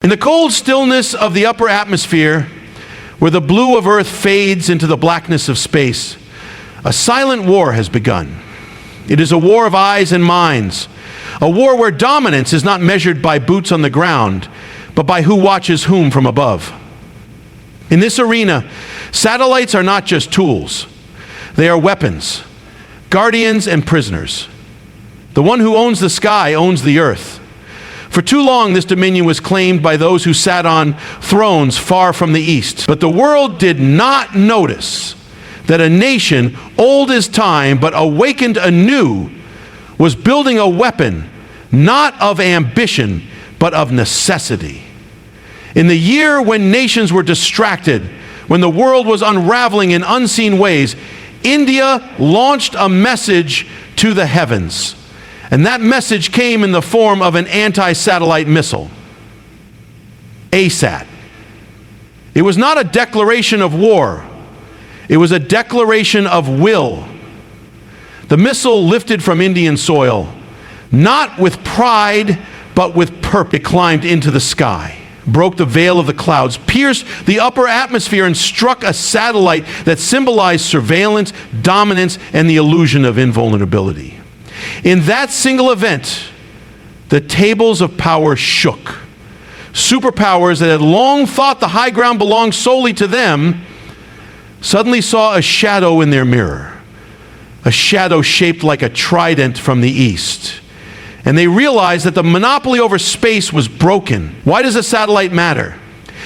In the cold stillness of the upper atmosphere, where the blue of Earth fades into the blackness of space, a silent war has begun. It is a war of eyes and minds, a war where dominance is not measured by boots on the ground, but by who watches whom from above. In this arena, satellites are not just tools. They are weapons, guardians and prisoners. The one who owns the sky owns the earth. For too long, this dominion was claimed by those who sat on thrones far from the east. But the world did not notice that a nation, old as time, but awakened anew, was building a weapon, not of ambition, but of necessity. In the year when nations were distracted, when the world was unraveling in unseen ways, India launched a message to the heavens. And that message came in the form of an anti-satellite missile, ASAT. It was not a declaration of war. It was a declaration of will. The missile lifted from Indian soil, not with pride, but with purpose. It climbed into the sky, broke the veil of the clouds, pierced the upper atmosphere, and struck a satellite that symbolized surveillance, dominance, and the illusion of invulnerability. In that single event, the tables of power shook. Superpowers that had long thought the high ground belonged solely to them suddenly saw a shadow in their mirror, a shadow shaped like a trident from the east. And they realized that the monopoly over space was broken. Why does a satellite matter?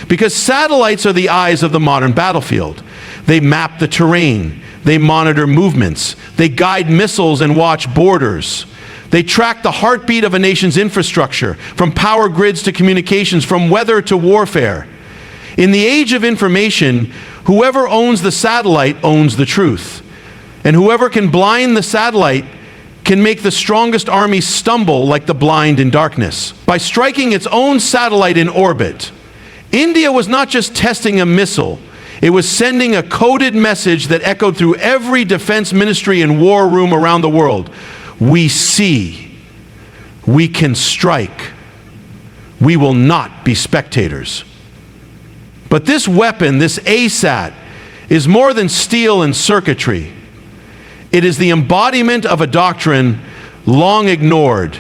Because satellites are the eyes of the modern battlefield. They map the terrain. They monitor movements. They guide missiles and watch borders. They track the heartbeat of a nation's infrastructure, from power grids to communications, from weather to warfare. In the age of information, whoever owns the satellite owns the truth. And whoever can blind the satellite can make the strongest army stumble like the blind in darkness. By striking its own satellite in orbit, India was not just testing a missile. It was sending a coded message that echoed through every defense ministry and war room around the world. We see. We can strike. We will not be spectators. But this weapon, this ASAT, is more than steel and circuitry. It is the embodiment of a doctrine long ignored.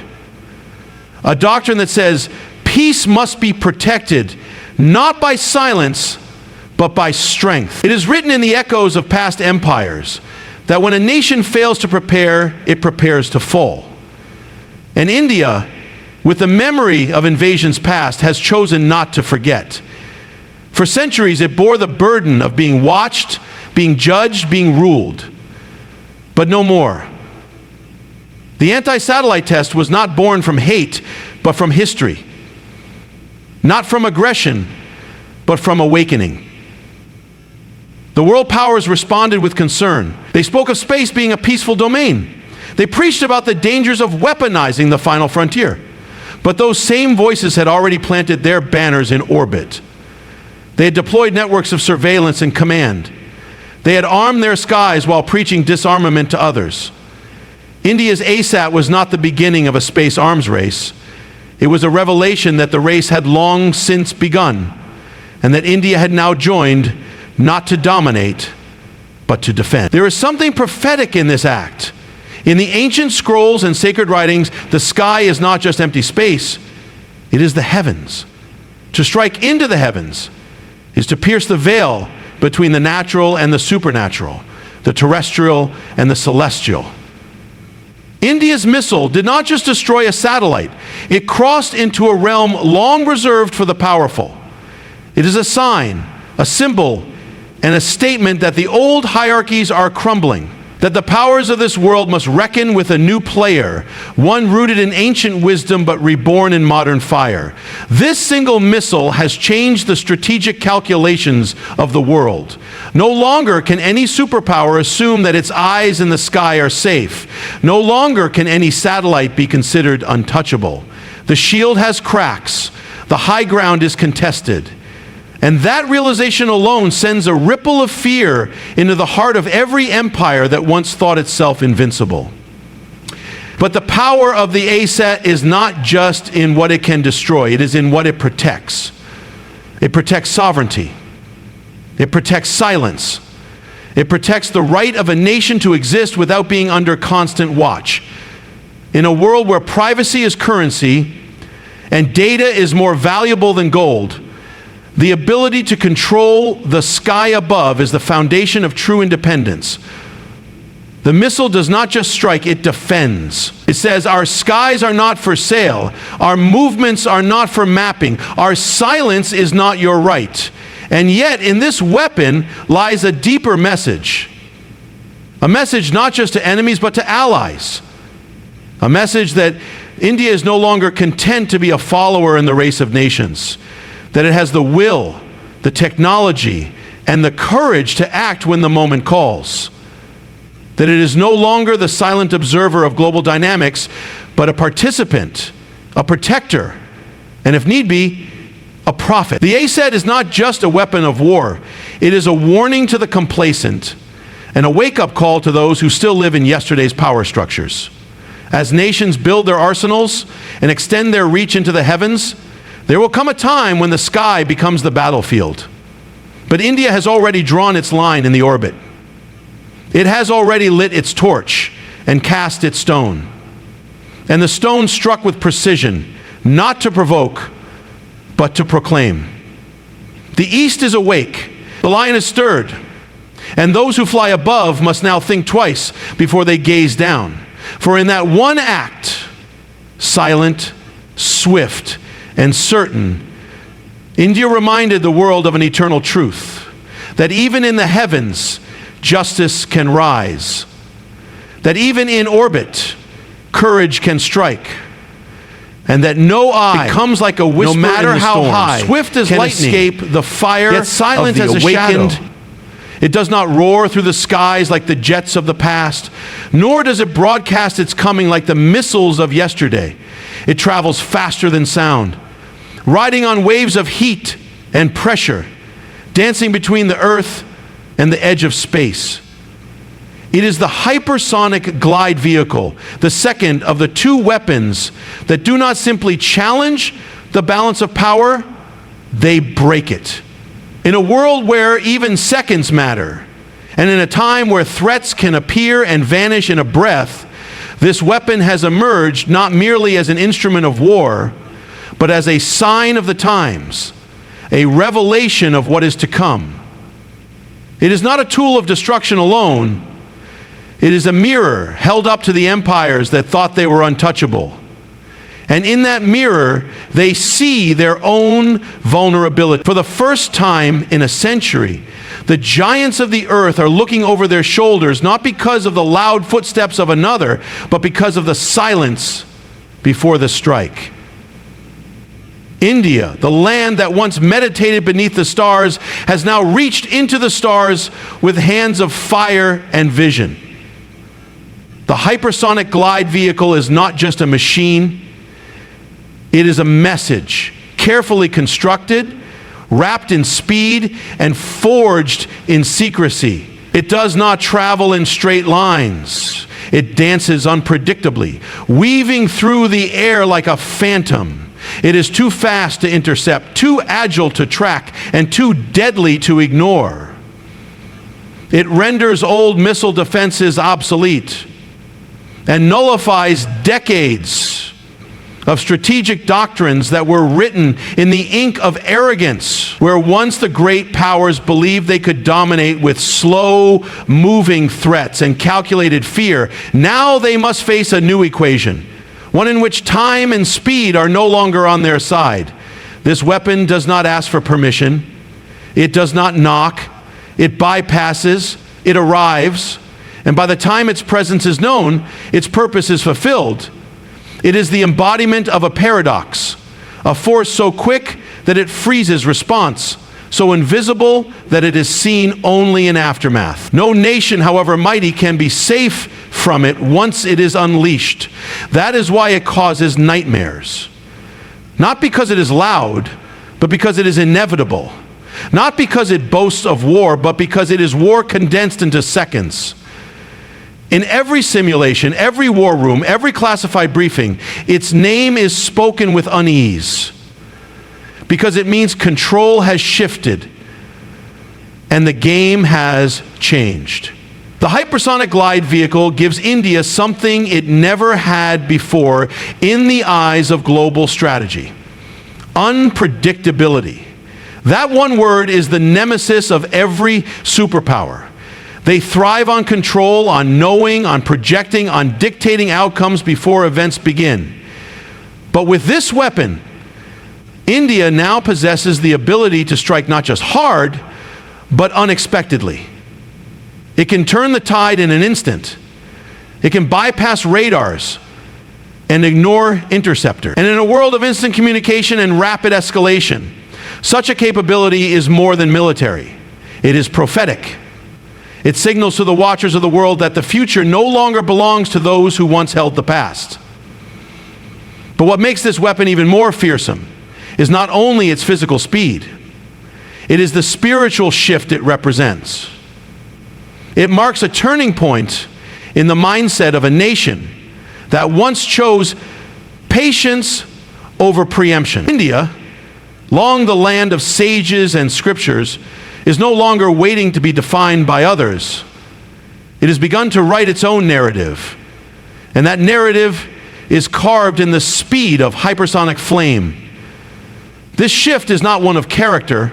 A doctrine that says peace must be protected, not by silence, but by strength. It is written in the echoes of past empires that when a nation fails to prepare, it prepares to fall. And India, with the memory of invasions past, has chosen not to forget. For centuries, it bore the burden of being watched, being judged, being ruled. But no more. The anti-satellite test was not born from hate, but from history. Not from aggression, but from awakening. The world powers responded with concern. They spoke of space being a peaceful domain. They preached about the dangers of weaponizing the final frontier. But those same voices had already planted their banners in orbit. They had deployed networks of surveillance and command. They had armed their skies while preaching disarmament to others. India's ASAT was not the beginning of a space arms race. It was a revelation that the race had long since begun, and that India had now joined not to dominate, but to defend. There is something prophetic in this act. In the ancient scrolls and sacred writings, the sky is not just empty space, it is the heavens. To strike into the heavens is to pierce the veil between the natural and the supernatural, the terrestrial and the celestial. India's missile did not just destroy a satellite, it crossed into a realm long reserved for the powerful. It is a sign, a symbol, and a statement that the old hierarchies are crumbling, that the powers of this world must reckon with a new player, one rooted in ancient wisdom but reborn in modern fire. This single missile has changed the strategic calculations of the world. No longer can any superpower assume that its eyes in the sky are safe. No longer can any satellite be considered untouchable. The shield has cracks. The high ground is contested. And that realization alone sends a ripple of fear into the heart of every empire that once thought itself invincible. But the power of the ASAT is not just in what it can destroy. It is in what it protects. It protects sovereignty. It protects silence. It protects the right of a nation to exist without being under constant watch. In a world where privacy is currency and data is more valuable than gold, the ability to control the sky above is the foundation of true independence. The missile does not just strike, it defends. It says, our skies are not for sale. Our movements are not for mapping. Our silence is not your right. And yet, in this weapon lies a deeper message. A message not just to enemies, but to allies. A message that India is no longer content to be a follower in the race of nations. That it has the will, the technology, and the courage to act when the moment calls. That it is no longer the silent observer of global dynamics, but a participant, a protector, and if need be, a prophet. The ASAT is not just a weapon of war. It is a warning to the complacent and a wake-up call to those who still live in yesterday's power structures. As nations build their arsenals and extend their reach into the heavens, there will come a time when the sky becomes the battlefield. But India has already drawn its line in the orbit. It has already lit its torch and cast its stone. And the stone struck with precision, not to provoke, but to proclaim. The east is awake, the lion is stirred, and those who fly above must now think twice before they gaze down. For in that one act, silent, swift, and certain, India reminded the world of an eternal truth, that even in the heavens, justice can rise, that even in orbit, courage can strike, and that no eye becomes like a whisper, no matter how storm, high, swift as lightning, escape the fire, yet silent as awakened. It does not roar through the skies like the jets of the past, nor does it broadcast its coming like the missiles of yesterday. It travels faster than sound, riding on waves of heat and pressure, dancing between the earth and the edge of space. It is the hypersonic glide vehicle, the second of the two weapons that do not simply challenge the balance of power, they break it. In a world where even seconds matter, and in a time where threats can appear and vanish in a breath, this weapon has emerged not merely as an instrument of war, but as a sign of the times, a revelation of what is to come. It is not a tool of destruction alone. It is a mirror held up to the empires that thought they were untouchable. And in that mirror, they see their own vulnerability. For the first time in a century, the giants of the earth are looking over their shoulders, not because of the loud footsteps of another, but because of the silence before the strike. India, the land that once meditated beneath the stars, has now reached into the stars with hands of fire and vision. The hypersonic glide vehicle is not just a machine. It is a message, carefully constructed, wrapped in speed, and forged in secrecy. It does not travel in straight lines. It dances unpredictably, weaving through the air like a phantom. It is too fast to intercept, too agile to track, and too deadly to ignore. It renders old missile defenses obsolete and nullifies decades of strategic doctrines that were written in the ink of arrogance, where once the great powers believed they could dominate with slow-moving threats and calculated fear. Now they must face a new equation, one in which time and speed are no longer on their side. This weapon does not ask for permission. It does not knock. It bypasses. It arrives. And by the time its presence is known, its purpose is fulfilled. It is the embodiment of a paradox, a force so quick that it freezes response, so invisible that it is seen only in aftermath. No nation, however mighty, can be safe from it once it is unleashed. That is why it causes nightmares. Not because it is loud, but because it is inevitable. Not because it boasts of war, but because it is war condensed into seconds. In every simulation, every war room, every classified briefing, its name is spoken with unease because it means control has shifted and the game has changed. The hypersonic glide vehicle gives India something it never had before in the eyes of global strategy: unpredictability. That one word is the nemesis of every superpower. They thrive on control, on knowing, on projecting, on dictating outcomes before events begin. But with this weapon, India now possesses the ability to strike not just hard, but unexpectedly. It can turn the tide in an instant. It can bypass radars and ignore interceptors. And in a world of instant communication and rapid escalation, such a capability is more than military. It is prophetic. It signals to the watchers of the world that the future no longer belongs to those who once held the past. But what makes this weapon even more fearsome is not only its physical speed, it is the spiritual shift it represents. It marks a turning point in the mindset of a nation that once chose patience over preemption. India, long the land of sages and scriptures, is no longer waiting to be defined by others. It has begun to write its own narrative, and that narrative is carved in the speed of hypersonic flame. This shift is not one of character,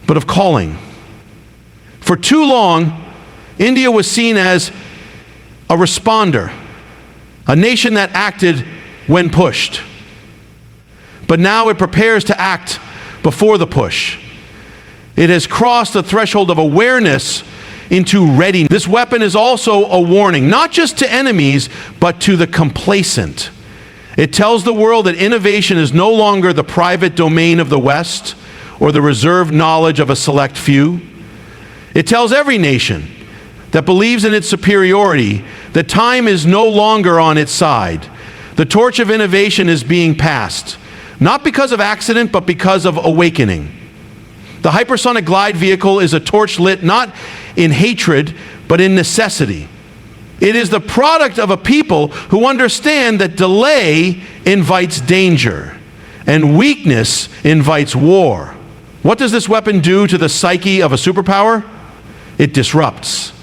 but of calling. For too long, India was seen as a responder, a nation that acted when pushed. But now it prepares to act before the push. It has crossed the threshold of awareness into readiness. This weapon is also a warning, not just to enemies, but to the complacent. It tells the world that innovation is no longer the private domain of the West or the reserved knowledge of a select few. It tells every nation that believes in its superiority that time is no longer on its side. The torch of innovation is being passed, not because of accident, but because of awakening. The hypersonic glide vehicle is a torch lit not in hatred, but in necessity. It is the product of a people who understand that delay invites danger, and weakness invites war. What does this weapon do to the psyche of a superpower? It disrupts.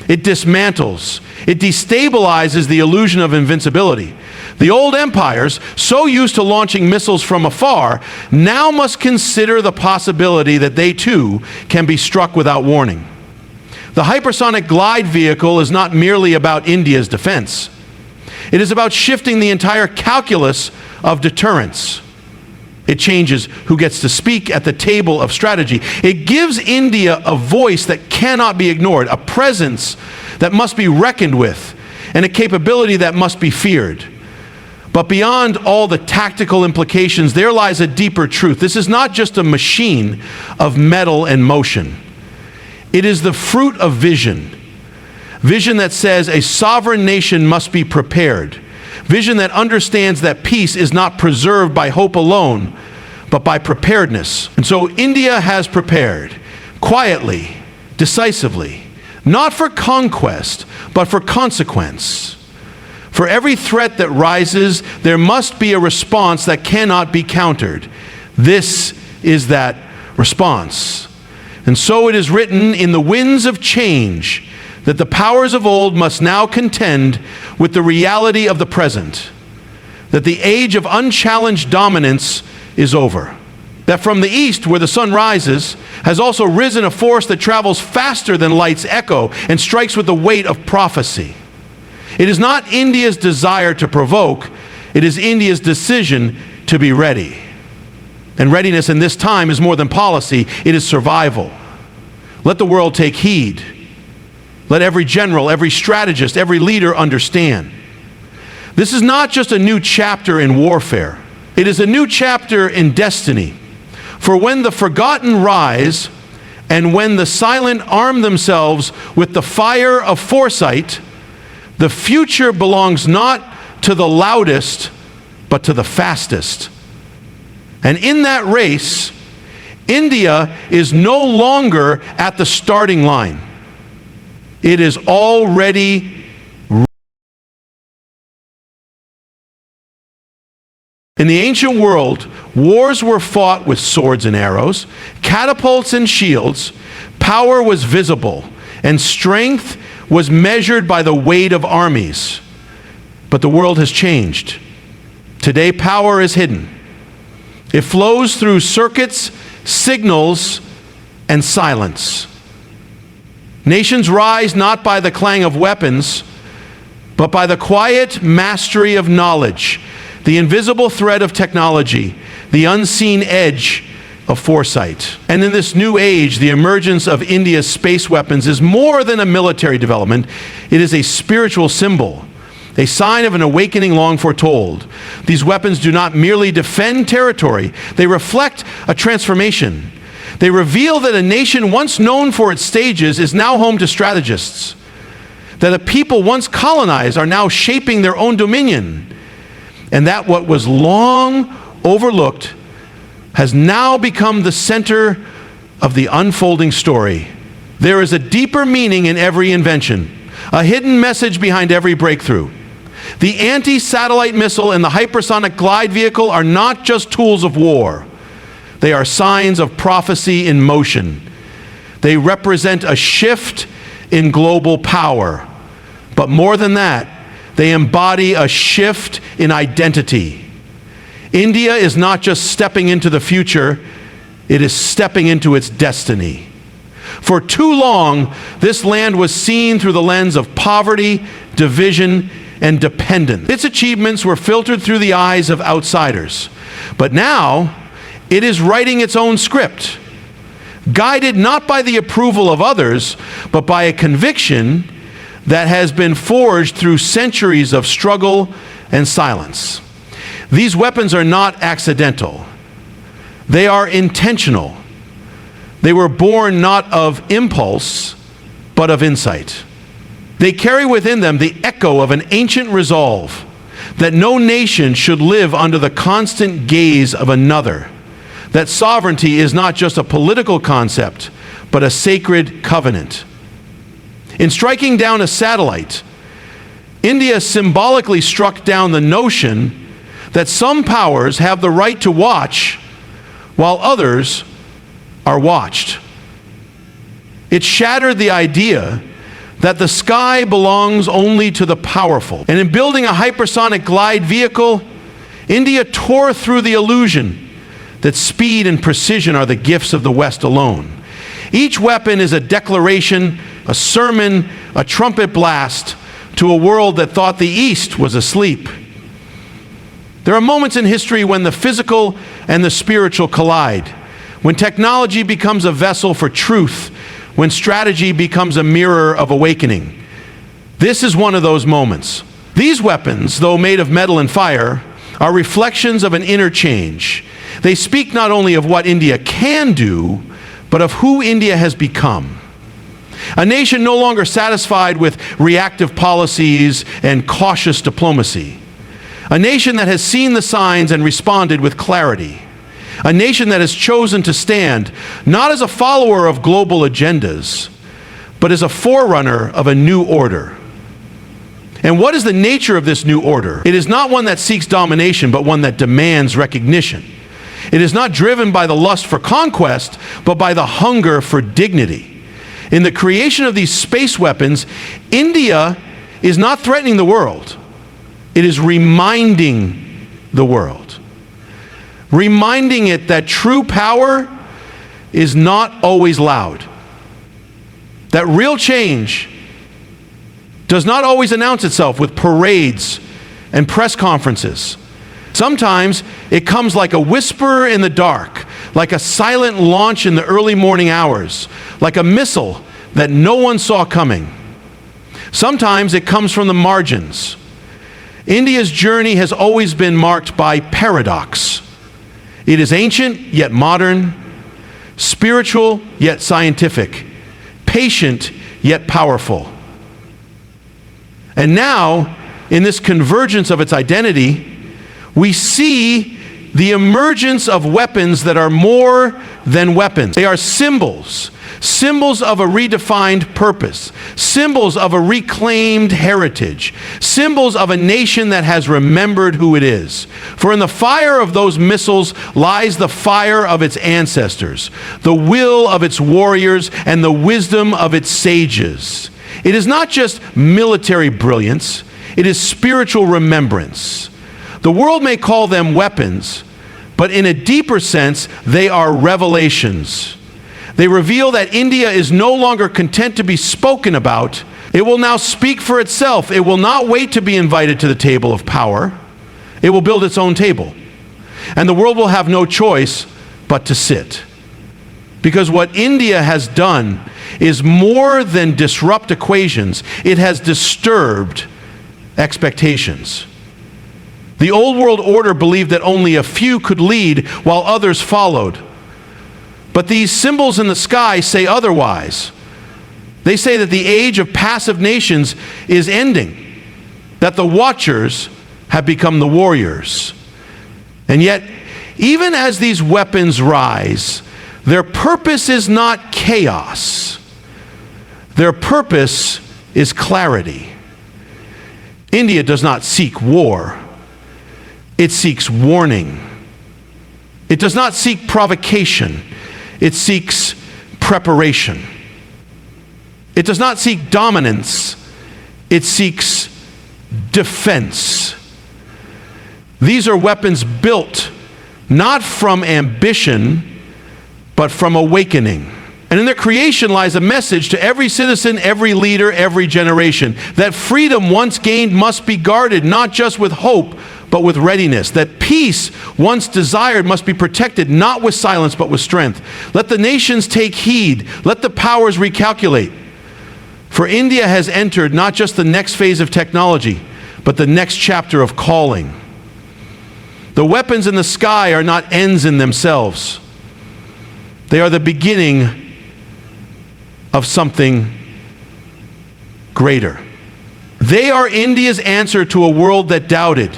It dismantles. It destabilizes the illusion of invincibility. The old empires, so used to launching missiles from afar, now must consider the possibility that they too can be struck without warning. The hypersonic glide vehicle is not merely about India's defense. It is about shifting the entire calculus of deterrence. It changes who gets to speak at the table of strategy. It gives India a voice that cannot be ignored, a presence that must be reckoned with, and a capability that must be feared. But beyond all the tactical implications, there lies a deeper truth. This is not just a machine of metal and motion. It is the fruit of vision. Vision that says a sovereign nation must be prepared. Vision that understands that peace is not preserved by hope alone, but by preparedness. And so India has prepared, quietly, decisively, not for conquest, but for consequence. For every threat that rises, there must be a response that cannot be countered. This is that response. And so it is written in the winds of change that the powers of old must now contend with the reality of the present, that the age of unchallenged dominance is over, that from the east where the sun rises has also risen a force that travels faster than light's echo and strikes with the weight of prophecy. It is not India's desire to provoke, it is India's decision to be ready. And readiness in this time is more than policy, it is survival. Let the world take heed. Let every general, every strategist, every leader understand. This is not just a new chapter in warfare. It is a new chapter in destiny. For when the forgotten rise, and when the silent arm themselves with the fire of foresight, the future belongs not to the loudest, but to the fastest. And in that race, India is no longer at the starting line. It is already In the ancient world, wars were fought with swords and arrows, catapults and shields. Power was visible, and strength was measured by the weight of armies. But the world has changed. Today, power is hidden. It flows through circuits, signals, and silence. Nations rise not by the clang of weapons, but by the quiet mastery of knowledge, the invisible thread of technology, the unseen edge of foresight. And in this new age, the emergence of India's space weapons is more than a military development. It is a spiritual symbol, a sign of an awakening long foretold. These weapons do not merely defend territory, they reflect a transformation. They reveal that a nation once known for its stages is now home to strategists, that a people once colonized are now shaping their own dominion, and that what was long overlooked has now become the center of the unfolding story. There is a deeper meaning in every invention, a hidden message behind every breakthrough. The anti-satellite missile and the hypersonic glide vehicle are not just tools of war. They are signs of prophecy in motion. They represent a shift in global power. But more than that, they embody a shift in identity. India is not just stepping into the future, it is stepping into its destiny. For too long, this land was seen through the lens of poverty, division, and dependence. Its achievements were filtered through the eyes of outsiders. But now, it is writing its own script, guided not by the approval of others, but by a conviction that has been forged through centuries of struggle and silence. These weapons are not accidental. They are intentional. They were born not of impulse, but of insight. They carry within them the echo of an ancient resolve that no nation should live under the constant gaze of another, that sovereignty is not just a political concept, but a sacred covenant. In striking down a satellite, India symbolically struck down the notion that some powers have the right to watch while others are watched. It shattered the idea that the sky belongs only to the powerful. And in building a hypersonic glide vehicle, India tore through the illusion that speed and precision are the gifts of the West alone. Each weapon is a declaration, a sermon, a trumpet blast to a world that thought the East was asleep. There are moments in history when the physical and the spiritual collide, when technology becomes a vessel for truth, when strategy becomes a mirror of awakening. This is one of those moments. These weapons, though made of metal and fire, are reflections of an inner change. They speak not only of what India can do, but of who India has become. A nation no longer satisfied with reactive policies and cautious diplomacy. A nation that has seen the signs and responded with clarity. A nation that has chosen to stand not as a follower of global agendas, but as a forerunner of a new order. And what is the nature of this new order? It is not one that seeks domination, but one that demands recognition. It is not driven by the lust for conquest, but by the hunger for dignity. In the creation of these space weapons, India is not threatening the world. It is reminding the world. Reminding it that true power is not always loud. That real change does not always announce itself with parades and press conferences. Sometimes it comes like a whisper in the dark, like a silent launch in the early morning hours, like a missile that no one saw coming. Sometimes it comes from the margins. India's journey has always been marked by paradox. It is ancient yet modern, spiritual yet scientific, patient yet powerful. And now, in this convergence of its identity, we see the emergence of weapons that are more than weapons. They are symbols. Symbols of a redefined purpose. Symbols of a reclaimed heritage. Symbols of a nation that has remembered who it is. For in the fire of those missiles lies the fire of its ancestors, the will of its warriors, and the wisdom of its sages. It is not just military brilliance, it is spiritual remembrance. The world may call them weapons, but in a deeper sense, they are revelations. They reveal that India is no longer content to be spoken about. It will now speak for itself. It will not wait to be invited to the table of power. It will build its own table. And the world will have no choice but to sit. Because what India has done is more than disrupt equations. It has disturbed expectations. The old world order believed that only a few could lead while others followed. But these symbols in the sky say otherwise. They say that the age of passive nations is ending, that the watchers have become the warriors. And yet, even as these weapons rise, their purpose is not chaos. Their purpose is clarity. India does not seek war. It seeks warning. It does not seek provocation. It seeks preparation. It does not seek dominance. It seeks defense. These are weapons built not from ambition, but from awakening. And in their creation lies a message to every citizen, every leader, every generation, that freedom once gained must be guarded, not just with hope, but with readiness. That peace once desired must be protected, not with silence, but with strength. Let the nations take heed. Let the powers recalculate. For India has entered not just the next phase of technology, but the next chapter of calling. The weapons in the sky are not ends in themselves. They are the beginning of something greater. They are India's answer to a world that doubted.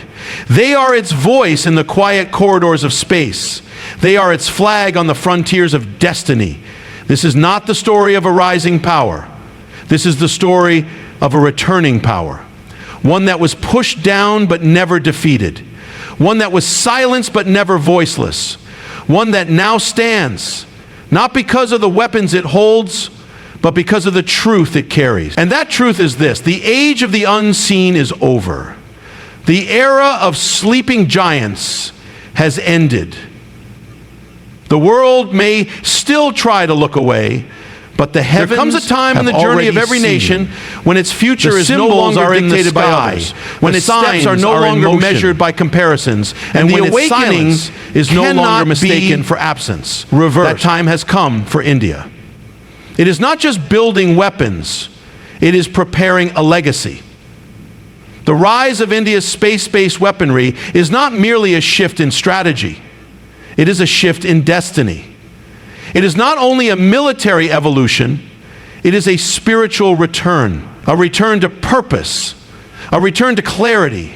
They are its voice in the quiet corridors of space. They are its flag on the frontiers of destiny. This is not the story of a rising power. This is the story of a returning power. One that was pushed down but never defeated. One that was silenced but never voiceless. One that now stands, not because of the weapons it holds, but because of the truth it carries. And that truth is this: the age of the unseen is over. The era of sleeping giants has ended. The world may still try to look away, but the heavens. There comes a time in the journey of every nation when its future is no longer dictated by others, when its steps are no longer measured by comparisons, and the awakening is no longer mistaken for absence. That time has come for India. It is not just building weapons, it is preparing a legacy. The rise of India's space-based weaponry is not merely a shift in strategy, it is a shift in destiny. It is not only a military evolution, it is a spiritual return, a return to purpose, a return to clarity,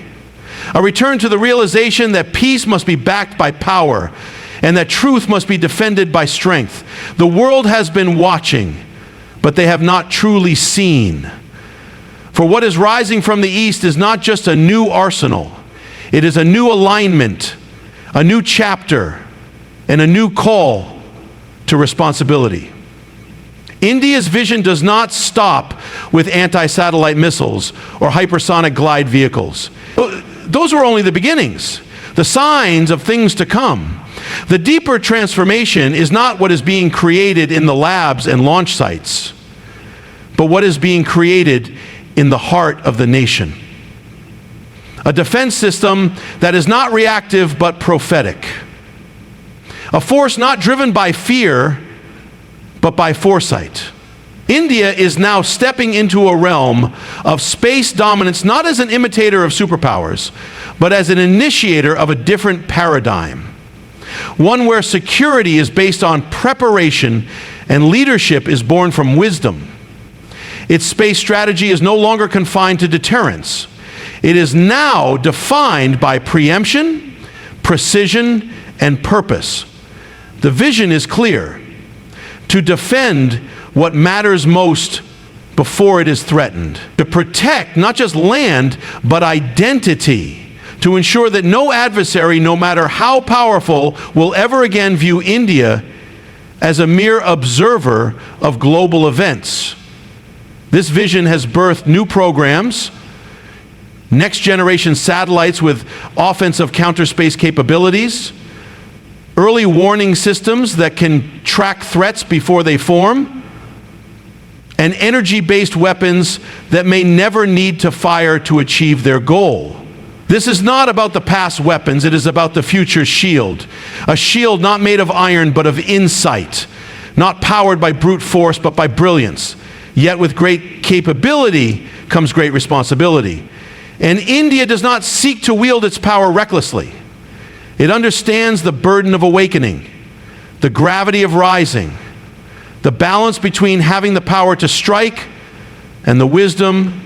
a return to the realization that peace must be backed by power, and that truth must be defended by strength. The world has been watching, but they have not truly seen. For what is rising from the east is not just a new arsenal. It is a new alignment, a new chapter, and a new call to responsibility. India's vision does not stop with anti-satellite missiles or hypersonic glide vehicles. Those were only the beginnings, the signs of things to come. The deeper transformation is not what is being created in the labs and launch sites, but what is being created in the heart of the nation. A defense system that is not reactive but prophetic. A force not driven by fear, but by foresight. India is now stepping into a realm of space dominance, not as an imitator of superpowers, but as an initiator of a different paradigm. One where security is based on preparation and leadership is born from wisdom. Its space strategy is no longer confined to deterrence. It is now defined by preemption, precision, and purpose. The vision is clear: to defend what matters most before it is threatened, to protect not just land, but identity, to ensure that no adversary, no matter how powerful, will ever again view India as a mere observer of global events. This vision has birthed new programs, next-generation satellites with offensive counter-space capabilities, early warning systems that can track threats before they form, and energy-based weapons that may never need to fire to achieve their goal. This is not about the past weapons, it is about the future shield. A shield not made of iron but of insight, not powered by brute force but by brilliance. Yet with great capability comes great responsibility. And India does not seek to wield its power recklessly. It understands the burden of awakening, the gravity of rising, the balance between having the power to strike and the wisdom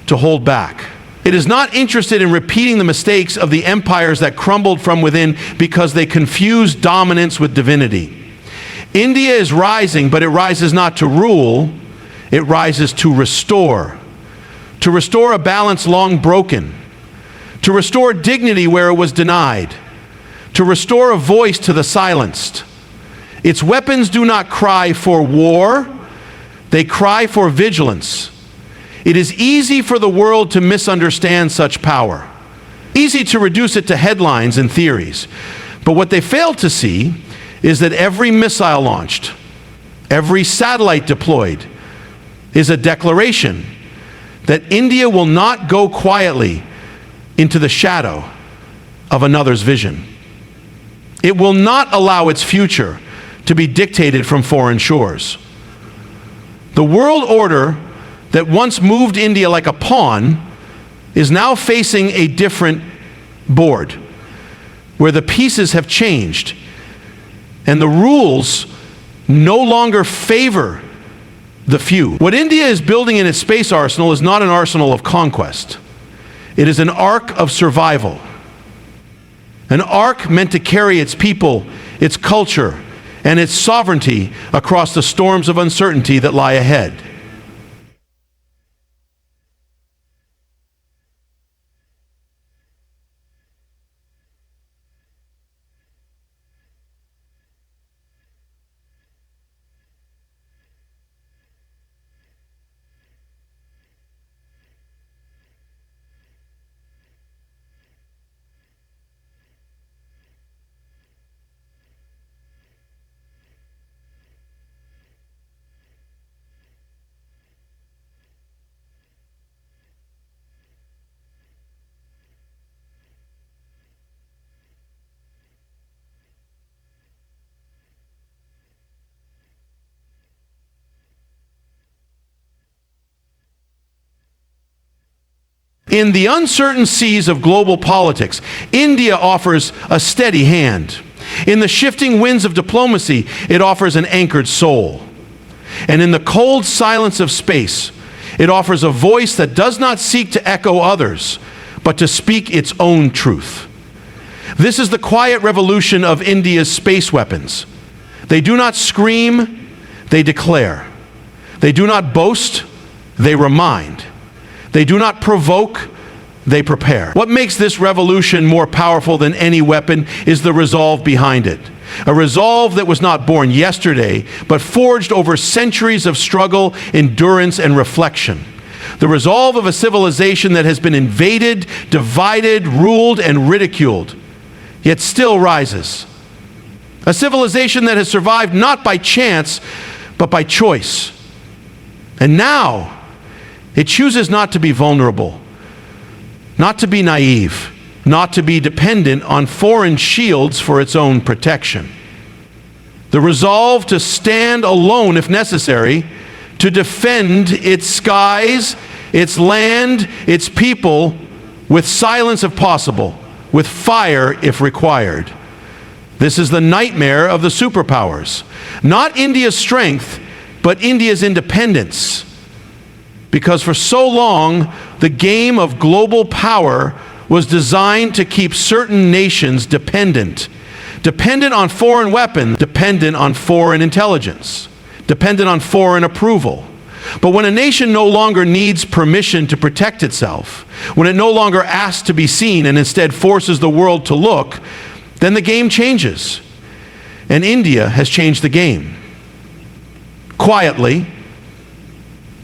to hold back. It is not interested in repeating the mistakes of the empires that crumbled from within because they confused dominance with divinity. India is rising, but it rises not to rule, it rises to restore a balance long broken, to restore dignity where it was denied, to restore a voice to the silenced. Its weapons do not cry for war, they cry for vigilance. It is easy for the world to misunderstand such power, easy to reduce it to headlines and theories. But what they fail to see is that every missile launched, every satellite deployed, is a declaration that India will not go quietly into the shadow of another's vision. It will not allow its future to be dictated from foreign shores. The world order that once moved India like a pawn is now facing a different board, where the pieces have changed and the rules no longer favor the few. What India is building in its space arsenal is not an arsenal of conquest. It is an ark of survival. An ark meant to carry its people, its culture, and its sovereignty across the storms of uncertainty that lie ahead. In the uncertain seas of global politics, India offers a steady hand. In the shifting winds of diplomacy, it offers an anchored soul. And in the cold silence of space, it offers a voice that does not seek to echo others, but to speak its own truth. This is the quiet revolution of India's space weapons. They do not scream, they declare. They do not boast, they remind. They do not provoke, they prepare. What makes this revolution more powerful than any weapon is the resolve behind it. A resolve that was not born yesterday, but forged over centuries of struggle, endurance, and reflection. The resolve of a civilization that has been invaded, divided, ruled, and ridiculed, yet still rises. A civilization that has survived not by chance, but by choice. And now, it chooses not to be vulnerable, not to be naive, not to be dependent on foreign shields for its own protection. The resolve to stand alone if necessary, to defend its skies, its land, its people, with silence if possible, with fire if required. This is the nightmare of the superpowers. Not India's strength, but India's independence. Because for so long, the game of global power was designed to keep certain nations dependent, dependent on foreign weapons, dependent on foreign intelligence, dependent on foreign approval. But when a nation no longer needs permission to protect itself, when it no longer asks to be seen and instead forces the world to look, then the game changes. And India has changed the game. Quietly,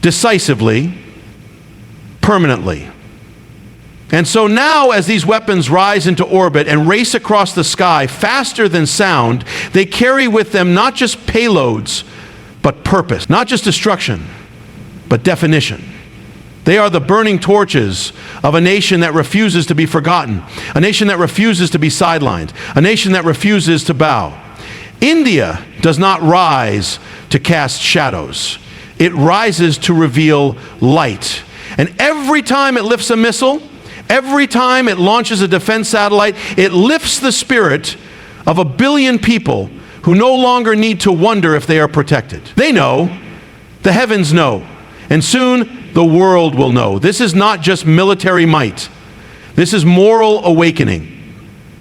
decisively, permanently. And so now, as these weapons rise into orbit and race across the sky faster than sound, they carry with them not just payloads, but purpose. Not just destruction, but definition. They are the burning torches of a nation that refuses to be forgotten, a nation that refuses to be sidelined, a nation that refuses to bow. India does not rise to cast shadows. It rises to reveal light. And every time it lifts a missile, every time it launches a defense satellite, it lifts the spirit of 1 billion people who no longer need to wonder if they are protected. They know, the heavens know, and soon the world will know. This is not just military might. This is moral awakening.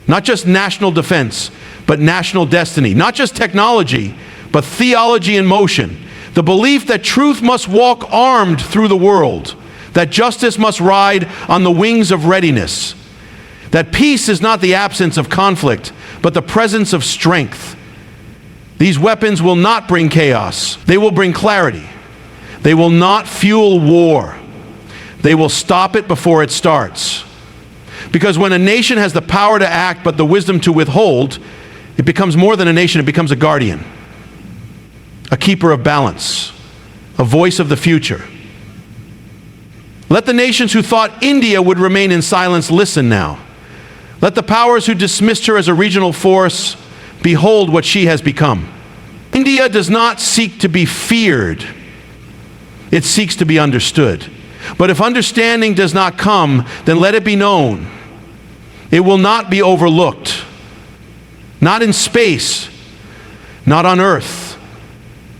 Not just national defense, but national destiny. Not just technology, but theology in motion. The belief that truth must walk armed through the world, that justice must ride on the wings of readiness, that peace is not the absence of conflict, but the presence of strength. These weapons will not bring chaos. They will bring clarity. They will not fuel war. They will stop it before it starts. Because when a nation has the power to act but the wisdom to withhold, it becomes more than a nation, it becomes a guardian, a keeper of balance, a voice of the future. Let the nations who thought India would remain in silence listen now. Let the powers who dismissed her as a regional force behold what she has become. India does not seek to be feared. It seeks to be understood. But if understanding does not come, then let it be known. It will not be overlooked. Not in space, not on earth,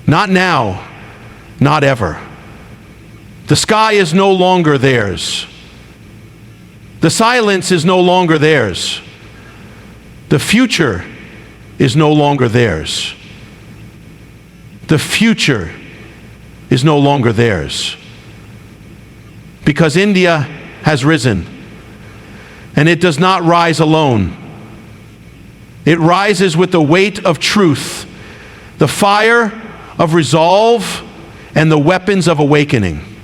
not now, not ever. The sky is no longer theirs. The silence is no longer theirs. The future is no longer theirs. The future is no longer theirs. Because India has risen, and it does not rise alone. It rises with the weight of truth, the fire of resolve, and the weapons of awakening.